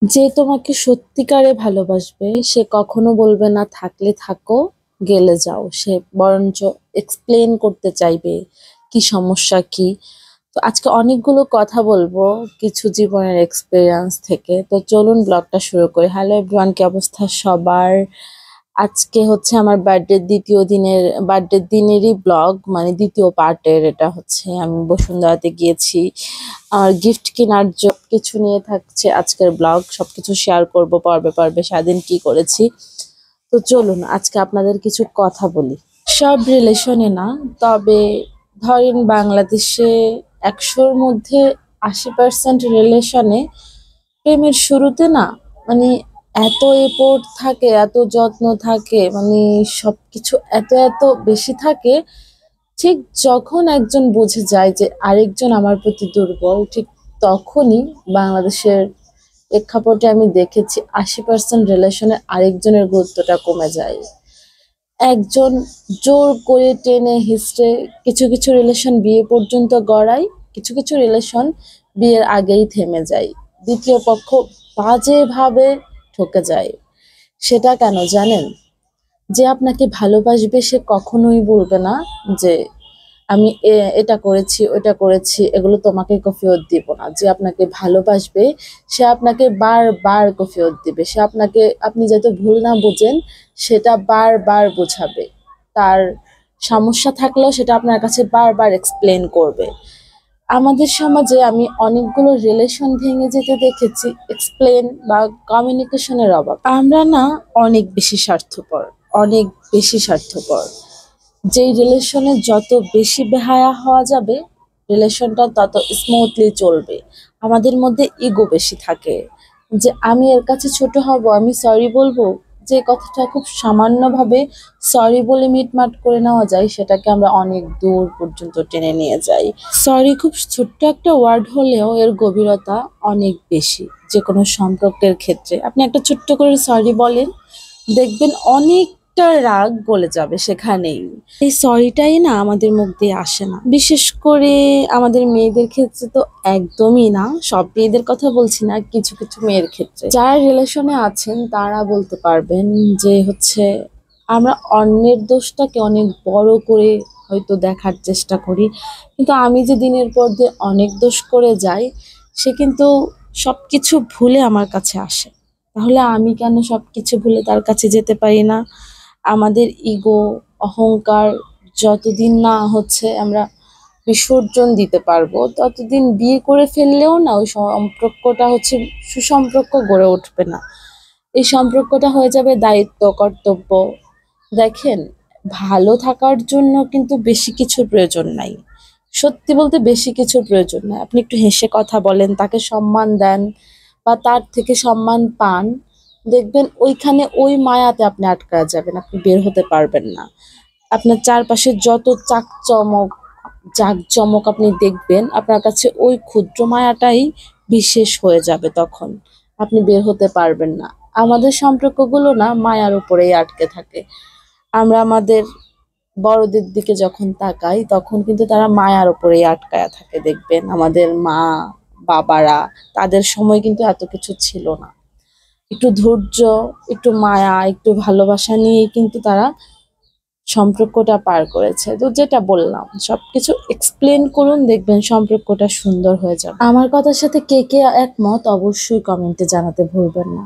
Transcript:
যে তোমাকে সত্যিকারে ভালোবাসবে সে কখনো বলবে না থাকলে থাকো, গেলে যাও। সে বরঞ্চ এক্সপ্লেন করতে চাইবে কি সমস্যা কি। তো আজকে অনেকগুলো কথা বলবো কিছু জীবনের এক্সপিরিয়েন্স থেকে। তো চলুন ব্লগটা শুরু করি। হ্যালো এভরিওয়ান, কি অবস্থা সবার? আজকে হচ্ছে আমার বার্থডে দিনেরই ব্লগ, মানে দ্বিতীয় পার্টের। এটা হচ্ছে আমি বসুন্ধরাতে গিয়েছি, আমার গিফট কেনার কিছু নিয়ে থাকছে আজকের ব্লগ। সবকিছু শেয়ার করব পর্বে পর্বে, সারাদিন কি করেছি। তো চলুন আজকে আপনাদের কিছু কথা বলি। সব রিলেশনে না, তবে ধরেন বাংলাদেশে 100-র মধ্যে 80% রিলেশনে প্রেমের শুরুতে না, মানে এত এফোর্ট থাকে, এত যত্ন থাকে, মানে সবকিছু এত এত বেশি থাকে। ঠিক যখন একজন বুঝে যায় যে আরেকজন আমার প্রতি দুর্বল, ঠিক তখনই বাংলাদেশের প্রেক্ষাপটে আমি দেখেছি 80% রিলেশনে আরেকজনের গুরুত্বটা কমে যায়। একজন জোর করে টেনে হিচড়ে কিছু কিছু রিলেশন বিয়ে পর্যন্ত গড়ায়, কিছু কিছু রিলেশন বিয়ের আগেই থেমে যায়, দ্বিতীয় পক্ষ বাজেভাবে ঠকে যায়। সেটা কেন জানেন? যে আপনাকে ভালোবাসবে সে কখনোই বলবে না যে আমি এটা করেছি ওটা করেছি, এগুলো তোমাকে কফিয়ত দিব না। যে আপনাকে ভালোবাসবে সে আপনাকে বারবার কফিয়ত দিবে, সে আপনাকে, আপনি যাতে ভুল না বোঝেন সেটা বারবার বোঝাবে। তার সমস্যা থাকলেও সেটা আপনার কাছে বারবার এক্সপ্লেন করবে। আমাদের সমাজে আমি অনেকগুলো রিলেশন ভেঙে যেতে দেখেছি এক্সপ্লেন বা কমিউনিকেশনের অভাব। আমরা না অনেক বেশি স্বার্থপর, অনেক বেশি স্বার্থপর। যেই রিলেশনে যত বেশি বেহায়া হওয়া যাবে রিলেশনটা তত স্মুথলি চলবে। আমাদের মধ্যে ইগো বেশি থাকে, যে আমি এর কাছে ছোট হব, আমি সরি বলবো। যে কথাটা খুব সামান্যভাবে সরি বলে মিটমাট করে নেওয়া যায়, সেটাকে আমরা অনেক দূর পর্যন্ত টেনে নিয়ে যাই। সরি খুব ছোট্ট একটা ওয়ার্ড হলেও এর গভীরতা অনেক বেশি। যে কোনো সম্পর্কের ক্ষেত্রে আপনি একটা ছোট্ট করে সরি বলেন, দেখবেন অনেকটা রাগ গলে যাবে সেখানেই। এই সরিটাই না আমাদের মুখ দিয়ে আসে না, বিশেষ করে আমাদের মেয়েদের ক্ষেত্রে তো একদমই না। সব মেয়েদের কথা বলছি না, কিছু কিছু মেয়ের ক্ষেত্রে যারা রিলেশনে আছেন তারা বলতে পারবেন যে হচ্ছে আমরা অন্যের দোষটাকে অনেক বড় করে হয়তো দেখার চেষ্টা করি, কিন্তু আমি যে দিনের পর দিন অনেক দোষ করে যাই, সে কিন্তু সবকিছু ভুলে আমার কাছে আসে। তাহলে আমি কেন সবকিছু ভুলে তার কাছে যেতে পারি না? আমাদের ইগো, অহংকার যতদিন না হচ্ছে আমরা বিসর্জন দিতে পারবো, ততদিন বিয়ে করে ফেললেও না ওই সম্পর্কটা হচ্ছে সুসম্পর্ক গড়ে উঠবে না। এই সম্পর্কটা হয়ে যাবে দায়িত্ব, কর্তব্য। দেখেন, ভালো থাকার জন্য কিন্তু বেশি কিছুর প্রয়োজন নাই। সত্যি বলতে বেশি কিছুর প্রয়োজন নাই। আপনি একটু হেসে কথা বলেন, তাকে সম্মান দেন বা তার থেকে সম্মান পান, দেখবেন ওইখানে ওই মায়াতে আপনি আটকা যাবেন, আপনি বের হতে পারবেন না। আপনার চারপাশে যত জাঁকজমক আপনি দেখবেন, আপনার কাছে ওই ক্ষুদ্র মায়াটাই বিশেষ হয়ে যাবে, তখন আপনি বের হতে পারবেন না। আমাদের সম্পর্কগুলো না মায়ার উপরেই আটকে থাকে। আমরা আমাদের বড়দের দিকে যখন তাকাই তখন কিন্তু তারা মায়ার উপরেই আটকায়া থাকে। দেখবেন আমাদের মা বাবারা, তাদের সময় কিন্তু এত কিছু ছিল না। একটু ধৈর্য, একটু মায়া, একটু ভালোবাসা নিয়েই কিন্তু তারা সম্পর্কটা পার করেছে। তো যেটা বললাম, সবকিছু এক্সপ্লেন করুন, দেখবেন সম্পর্কটা সুন্দর হয়ে যাবে। আমার কথার সাথে কে কে একমত অবশ্যই কমেন্টে জানাতে ভুলবেন না।